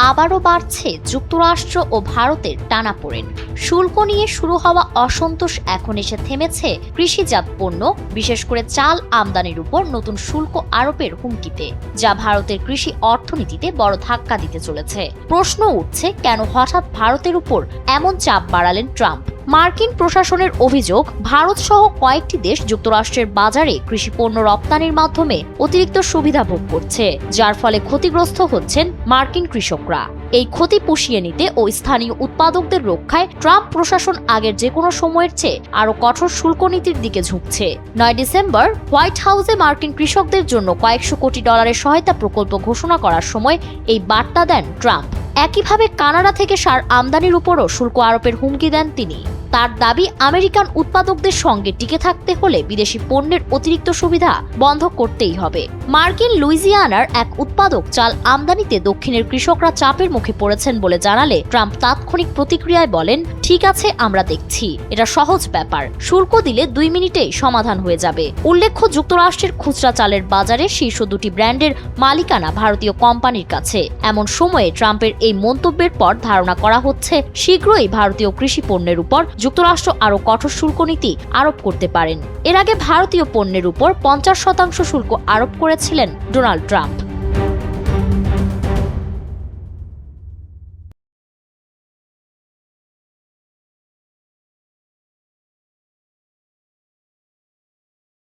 আবারও বাড়ছে যুক্তরাষ্ট্র ও ভারতের টানাপোড়েন। শুল্ক নিয়ে শুরু হওয়া অসন্তোষ এখন এসে থেমেছে কৃষিজাত পণ্য, বিশেষ করে চাল আমদানির উপর নতুন শুল্ক আরোপের হুমকিতে, যা ভারতের কৃষি অর্থনীতিতে বড় ধাক্কা দিতে চলেছে। প্রশ্ন উঠছে, কেন হঠাৎ ভারতের উপর এমন চাপ বাড়ালেন ট্রাম্প? মার্কিন প্রশাসনের অভিযোগ, ভারত সহ কয়েকটি দেশ যুক্তরাষ্ট্রের বাজারে কৃষি পণ্য রপ্তানির মাধ্যমে অতিরিক্ত সুবিধা ভোগ করছে, যার ফলে ক্ষতিগ্রস্ত হচ্ছেন মার্কিন কৃষকরা। এই ক্ষতি পুষিয়ে নিতে ও স্থানীয় উৎপাদকদের রক্ষায় ট্রাম্প প্রশাসন আগের যে কোনো সময়ের চেয়ে আরও কঠোর শুল্ক নীতির দিকে ঝুঁকছে। 9 ডিসেম্বর হোয়াইট হাউসে মার্কিন কৃষকদের জন্য কয়েকশো কোটি ডলারের সহায়তা প্রকল্প ঘোষণা করার সময় এই বার্তা দেন ট্রাম্প। একইভাবে কানাডা থেকে সার আমদানির উপরও শুল্ক আরোপের হুমকি দেন তিনি। তার দাবি, আমেরিকান উৎপাদকদের সঙ্গে টিকে থাকতে হলে বিদেশি পণ্যের অতিরিক্ত সুবিধা বন্ধ করতেই হবে। মার্কিন লুইজিয়ানার এক উৎপাদক চাল আমদানিতে দক্ষিণের কৃষকরা চাপের মুখে পড়েছেন বলে জানালে ট্রাম্প তাৎক্ষণিক প্রতিক্রিয়ায় বলেন, ঠিক আছে, আমরা দেখছি, এটা সহজ ব্যাপার, শুল্ক দিলে 2 মিনিটেই সমাধান হয়ে যাবে। উল্লেখ্য, যুক্তরাষ্ট্রের খুচরা চালের বাজারে শীর্ষ 2টি ব্র্যান্ডের মালিকানা ভারতীয় কোম্পানির কাছে। এমন সময়ে ট্রাম্পের এই মন্তব্যের পর ধারণা করা হচ্ছে শীঘ্রই ভারতীয় কৃষি পণ্যের উপর যুক্তরাষ্ট্র আরও কঠোর শুল্ক নীতি আরোপ করতে পারেন। এর আগে ভারতীয় পণ্যের উপর 50% শুল্ক আরোপ করেছিলেন ডোনাল্ড ট্রাম্প।